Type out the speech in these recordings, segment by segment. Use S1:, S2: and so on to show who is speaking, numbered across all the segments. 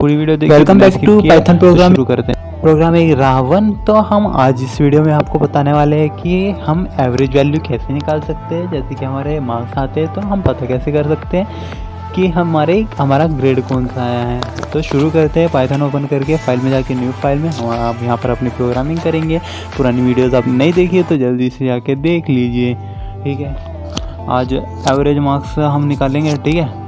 S1: पूरी वीडियो देखिए।
S2: Welcome back to Python program.
S1: शुरू करते हैं
S2: प्रोग्रामिंग रावण। तो हम आज इस वीडियो में आपको बताने वाले हैं कि हम एवरेज वैल्यू कैसे निकाल सकते हैं। जैसे कि हमारे मार्क्स आते हैं तो हम पता कैसे कर सकते हैं कि हमारा ग्रेड कौन सा आया है। तो शुरू करते हैं। पाइथन ओपन करके फाइल में जाके न्यू फाइल में हम आप यहाँ पर अपनी प्रोग्रामिंग करेंगे। पुरानी वीडियोज़ आपने नहीं देखी है तो जल्दी से जाके देख लीजिए। ठीक है, आज एवरेज मार्क्स हम निकालेंगे। ठीक है,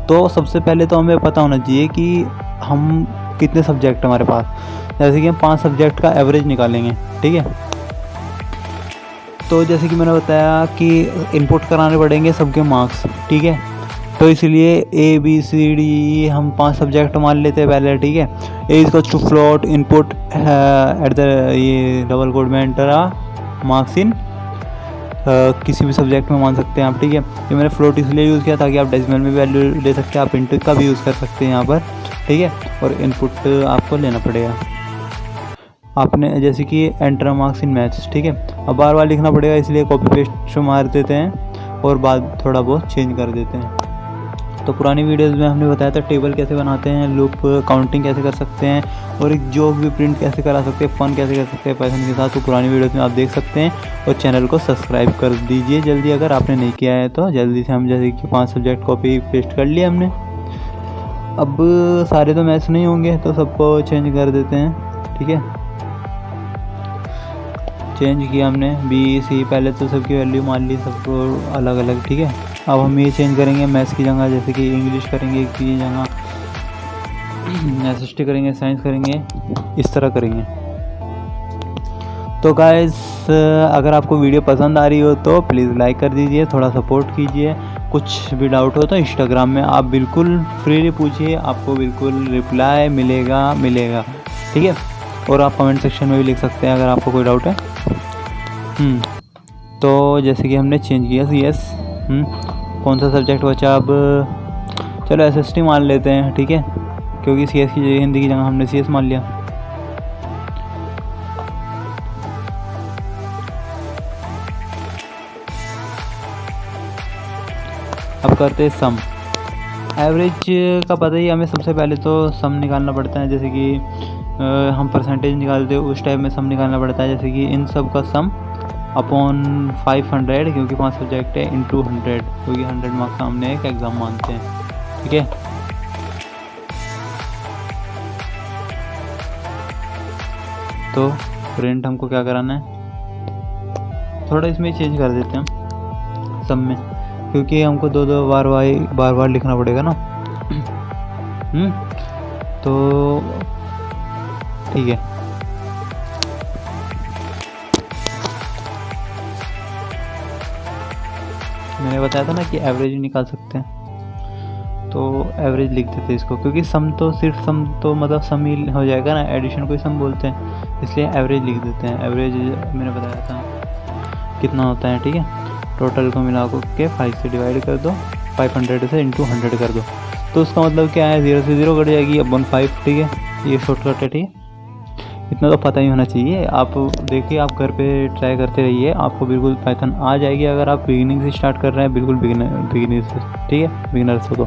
S2: तो सबसे पहले तो हमें पता होना चाहिए कि हम कितने सब्जेक्ट हमारे पास। जैसे कि हम 5 सब्जेक्ट का एवरेज निकालेंगे। ठीक है, तो जैसे कि मैंने बताया कि इनपुट कराने पड़ेंगे सबके मार्क्स। ठीक है, तो इसलिए ए बी सी डी हम 5 सब्जेक्ट मान लेते हैं पहले। ठीक है, ए इसको to float input at the ये डबल कोड में एंटर मार्क्स इन किसी भी सब्जेक्ट में मान सकते हैं आप। ठीक है, ये मैंने फ्लोट इसलिए यूज़ किया ताकि आप डेसिमल में वैल्यू ले सकते हैं। आप इंटू का भी यूज़ कर सकते हैं यहाँ पर। ठीक है, और इनपुट आपको लेना पड़ेगा। आपने जैसे कि एंटर मार्क्स इन मैथ्स। ठीक है, अब बार बार लिखना पड़ेगा इसलिए कॉपी पेस्ट मार देते हैं और बाद थोड़ा बहुत चेंज कर देते हैं। तो पुरानी वीडियोज़ में हमने बताया था टेबल कैसे बनाते हैं, लूप काउंटिंग कैसे कर सकते हैं और एक जॉब भी प्रिंट कैसे करा सकते हैं, फन कैसे कर सकते हैं पाइथन के साथ। तो पुरानी वीडियोज़ में आप देख सकते हैं और चैनल को सब्सक्राइब कर दीजिए जल्दी अगर आपने नहीं किया है तो। जल्दी से हम जैसे कि 5 सब्जेक्ट कॉपी पेस्ट कर लिया हमने। अब सारे तो मैथ्स नहीं होंगे तो सबको चेंज कर देते हैं। ठीक है, चेंज किया हमने बी सी, पहले तो सबकी वैल्यू मान ली सबको अलग अलग। ठीक है, अब हम ये चेंज करेंगे मैथ्स की जगह, जैसे कि इंग्लिश करेंगे की जगह एसएसटी करेंगे, साइंस करेंगे, इस तरह करेंगे। तो गाइस, अगर आपको वीडियो पसंद आ रही हो तो प्लीज़ लाइक कर दीजिए, थोड़ा सपोर्ट कीजिए। कुछ भी डाउट हो तो इंस्टाग्राम में आप बिल्कुल फ्रीली पूछिए, आपको बिल्कुल रिप्लाई मिलेगा। ठीक है, और आप कमेंट सेक्शन में भी लिख सकते हैं अगर आपको कोई डाउट है। तो जैसे कि हमने चेंज किया सी एस, कौन सा सब्जेक्ट बचा अब, चलो एसएसटी मान लेते हैं। ठीक है, क्योंकि सी एस की जगह हिंदी की जगह हमने सी एस मान लिया। अब करते हैं सम। एवरेज का पता ही हमें, सबसे पहले तो सम निकालना पड़ता है। जैसे कि हम परसेंटेज निकालते हैं उस टाइप में सम निकालना पड़ता है। जैसे कि इन सब का सम अपॉन 500, क्योंकि 5 सब्जेक्ट है, इंटू 100, क्योंकि 100 मार्क्स का हमने एक एग्ज़ाम मानते हैं। ठीक है, तो प्रिंट हमको क्या कराना है, थोड़ा इसमें चेंज कर देते हैं सब में, क्योंकि हमको दो बार लिखना पड़ेगा ना। तो ठीक है, मैंने बताया था ना कि एवरेज निकाल सकते हैं, तो एवरेज लिख देते हैं इसको, क्योंकि सम तो सिर्फ सम तो मतलब सम ही हो जाएगा ना, एडिशन को ही सम बोलते हैं, इसलिए एवरेज लिख देते हैं। एवरेज मैंने बताया था कितना होता है। ठीक है, टोटल को मिला के 5 से डिवाइड कर दो, 500 से इंटू 100 कर दो, तो उसका मतलब क्या है, 0 से 0 कट जाएगी, अपन 5। ठीक है, ये शॉर्टकट है। ठीक है, इतना तो पता ही होना चाहिए। आप देखिए, आप घर पे ट्राई करते रहिए, आपको बिल्कुल पाइथन आ जाएगी अगर आप बिगिनिंग से स्टार्ट कर रहे हैं, बिल्कुल बिगिनर से। ठीक है, बिगिनर्स हो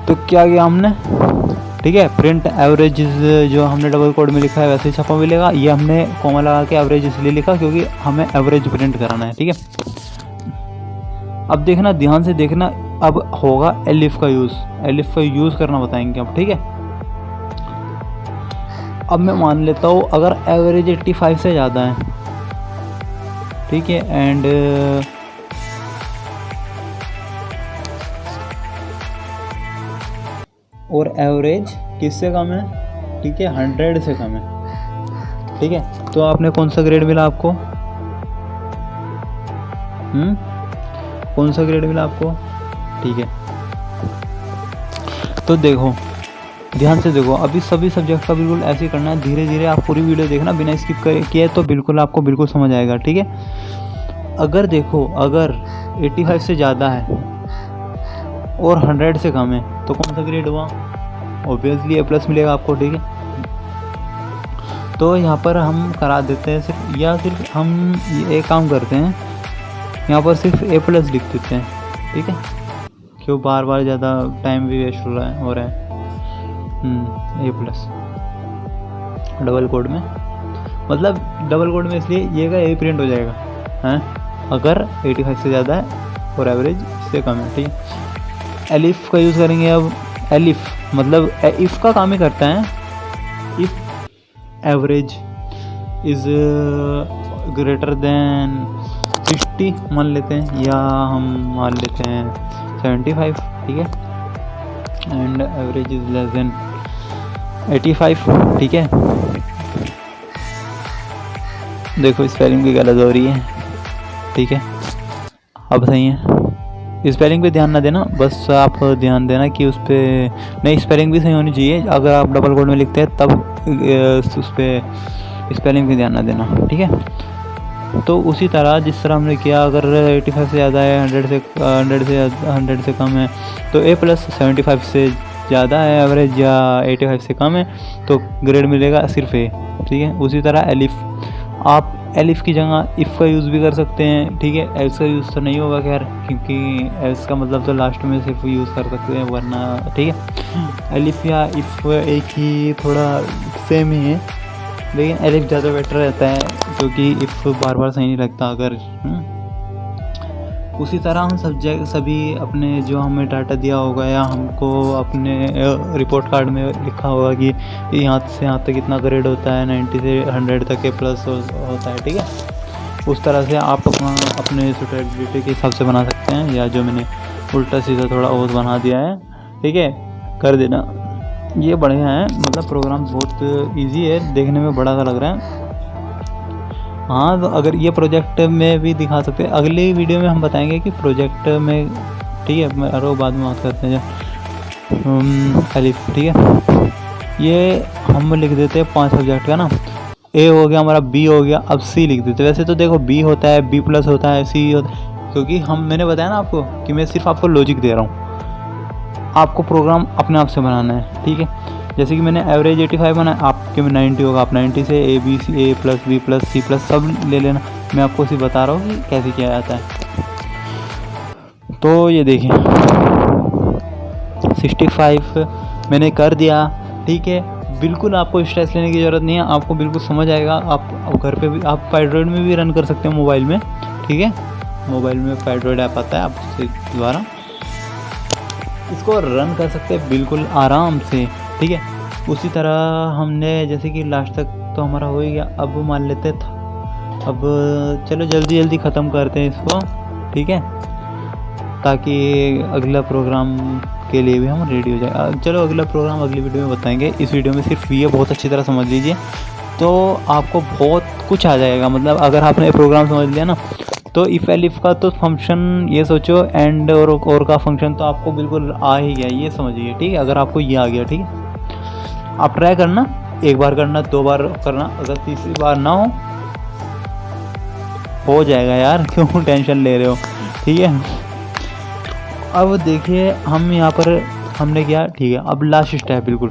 S2: तो क्या किया हमने। ठीक है, प्रिंट एवरेज जो हमने डबल कोड में लिखा है वैसे ही छपा मिलेगा। ये हमने कॉमा लगा के एवरेज इसलिए लिखा क्योंकि हमें एवरेज प्रिंट कराना है। ठीक है, अब देखना, ध्यान से देखना, अब होगा एलिफ का यूज़ करना बताएंगे अब। ठीक है, अब मैं मान लेता हूँ अगर एवरेज 85 से ज़्यादा है। ठीक है, एंड और एवरेज किससे कम है। ठीक है, 100 से कम है। ठीक है, तो आपने कौन सा ग्रेड मिला आपको, कौन सा ग्रेड मिला आपको। ठीक है, तो देखो, ध्यान से देखो, अभी सभी सब्जेक्ट का बिल्कुल ऐसे ही करना है। धीरे धीरे आप पूरी वीडियो देखना, बिना स्किप किए तो बिल्कुल आपको बिल्कुल समझ आएगा। ठीक है, अगर देखो, अगर 85 से ज़्यादा है और 100 से कम है तो कौन सा ग्रेड हुआ, ऑब्वियसली ए प्लस मिलेगा आपको। ठीक है, तो यहाँ पर हम करा देते हैं सिर्फ हम एक काम करते हैं, यहाँ पर सिर्फ ए प्लस लिख देते हैं। ठीक है, क्यों बार बार ज़्यादा टाइम भी वेस्ट हो रहा है। ए प्लस डबल कोड में, मतलब डबल कोड में इसलिए ये का ए प्रिंट हो जाएगा हैं अगर 85 से ज़्यादा है और एवरेज इससे कम है। ठीक है, एलिफ का यूज़ करेंगे। अब एलिफ मतलब इफ़ का काम ही करता है। If average is greater than 60 मान लेते हैं, या हम मान लेते हैं 75। ठीक है, and average is less than 85। ठीक है, देखो स्पेलिंग भी गलत हो रही है। ठीक है, अब सही है। स्पेलिंग पे ध्यान ना देना, बस आप ध्यान देना कि उस पर नहीं, स्पेलिंग भी सही होनी चाहिए। अगर आप डबल कोड में लिखते हैं तब उस पर स्पेलिंग पे ध्यान ना देना। ठीक है, तो उसी तरह जिस तरह हमने किया, अगर 85 से ज़्यादा है, 100 से कम है तो ए प्लस, 75 से ज़्यादा है एवरेज या 85 से कम है तो ग्रेड मिलेगा सिर्फ ए। ठीक है, उसी तरह एलिफ, आप एलिफ की जगह इफ़ का यूज़ भी कर सकते हैं। ठीक है, एल्स का यूज़ तो नहीं होगा खैर, क्योंकि एल्स का मतलब तो लास्ट में सिर्फ यूज़ कर सकते हैं, वरना ठीक है एलिफ या इफ़ एक ही, थोड़ा सेम ही है, लेकिन एलिफ ज़्यादा बेटर रहता है क्योंकि इफ़ बार बार सही नहीं लगता। अगर उसी तरह हम सभी अपने जो हमें डाटा दिया होगा या हमको अपने रिपोर्ट कार्ड में लिखा होगा कि यहाँ से यहाँ तक इतना ग्रेड होता है, 90 से 100 तक के प्लस होता है। ठीक है, उस तरह से आप अपने सुटेबिलिटी के हिसाब से बना सकते हैं, या जो मैंने उल्टा सीधा थोड़ा और बना दिया है, ठीक है, कर देना। ये बढ़िया है, मतलब प्रोग्राम बहुत इजी है, देखने में बड़ा सा लग रहा है। हाँ, तो अगर ये प्रोजेक्ट में भी दिखा सकते हैं, अगली वीडियो में हम बताएंगे कि प्रोजेक्ट में, ठीक है, मैं अरे बाद में बात करते हैं एलिफ। ठीक है, ये हम लिख देते हैं 5 सब्जेक्ट का ना, ए हो गया हमारा, बी हो गया, अब सी लिख देते। वैसे तो देखो बी होता है, बी प्लस होता है, सी होता है, क्योंकि मैंने बताया ना आपको कि मैं सिर्फ आपको लॉजिक दे रहा हूँ, आपको प्रोग्राम अपने आप से बनाना है। ठीक है, जैसे कि मैंने एवरेज 85 बनाया, आपके में 90 होगा, आप 90 से A B C, A plus B plus C plus सब ले लेना। मैं आपको सिर्फ बता रहा हूँ कि कैसे किया जाता है। तो ये देखिए 65 मैंने कर दिया। ठीक है, बिल्कुल आपको स्ट्रेस लेने की ज़रूरत नहीं है, आपको बिल्कुल समझ आएगा। आप घर पे भी, आप फाइड्रॉइड में भी रन कर सकते हैं मोबाइल में। ठीक है, मोबाइल में फाइड्रॉइड ऐप आता है, आप उसके द्वारा इसको रन कर सकते हैं बिल्कुल आराम से। ठीक है, उसी तरह हमने जैसे कि लास्ट तक तो हमारा हो ही गया, अब मान लेते था, अब चलो जल्दी जल्दी ख़त्म करते हैं इसको। ठीक है, ताकि अगला प्रोग्राम के लिए भी हम रेडी हो जाए। चलो अगला प्रोग्राम अगली वीडियो में बताएंगे, इस वीडियो में सिर्फ ये बहुत अच्छी तरह समझ लीजिए तो आपको बहुत कुछ आ जाएगा। मतलब अगर आपने प्रोग्राम समझ लिया ना, तो इफ़ एलिफ का तो फंक्शन ये सोचो, एंड और का फंक्शन तो आपको बिल्कुल आ ही गया, ये समझिए। ठीक है, अगर आपको ये आ गया, ठीक है, आप ट्राई करना, एक बार करना, 2 बार करना, अगर तीसरी बार ना हो जाएगा यार, क्यों टेंशन ले रहे हो। ठीक है, अब देखिए हम यहाँ पर हमने किया। ठीक है, अब लास्ट स्टेप बिल्कुल,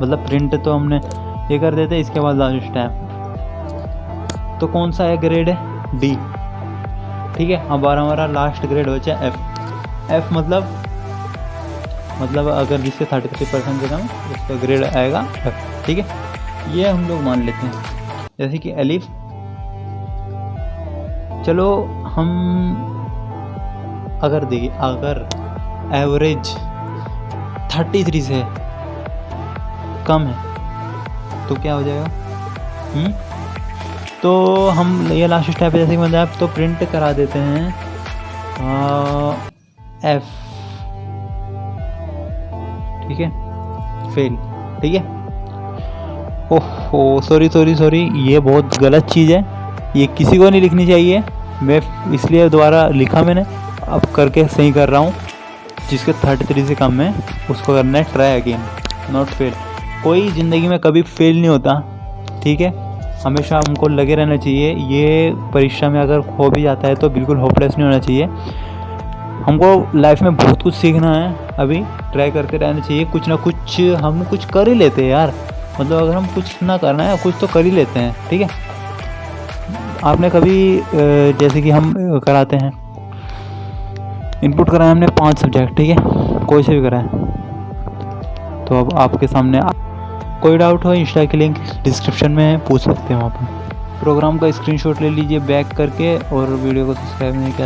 S2: मतलब प्रिंट तो हमने ये कर देते, इसके बाद लास्ट स्टेप तो कौन सा है, ग्रेड है डी। ठीक है, अब हमारा लास्ट ग्रेड बचा एफ। एफ मतलब अगर जिससे 33% से कम उसका ग्रेड आएगा एफ। ठीक है, ये हम लोग मान लेते हैं। जैसे कि एलिफ, चलो हम अगर देखिए, अगर एवरेज 33 से कम है तो क्या हो जाएगा। तो हम ये लास्ट स्टेप है, जैसे कि मतलब तो प्रिंट करा देते हैं एफ। ठीक है, फेल। ठीक है, ओहो सॉरी, ये बहुत गलत चीज़ है, ये किसी को नहीं लिखनी चाहिए। मैं इसलिए दोबारा लिखा मैंने, अब करके सही कर रहा हूँ। जिसके 33 से कम है उसको करना है ट्राई अगेन, नॉट फेल। कोई ज़िंदगी में कभी फेल नहीं होता। ठीक है, हमेशा हमको लगे रहना चाहिए। ये परीक्षा में अगर हो भी जाता है तो बिल्कुल होपलेस नहीं होना चाहिए। हमको लाइफ में बहुत कुछ सीखना है, अभी ट्राई करते रहना चाहिए। कुछ ना कुछ हम कुछ कर ही लेते हैं यार, मतलब अगर हम कुछ ना करना है कुछ तो कर ही लेते हैं। ठीक है, आपने कभी जैसे कि हम कराते हैं इनपुट कराया हमने 5 सब्जेक्ट, ठीक है, कोई से भी कराया। तो अब आपके सामने कोई डाउट हो इंस्टा की लिंक डिस्क्रिप्शन में है, पूछ सकते हैं वहाँ पर। प्रोग्राम का स्क्रीनशॉट ले लीजिए बैक करके, और वीडियो को सब्सक्राइब नहीं किया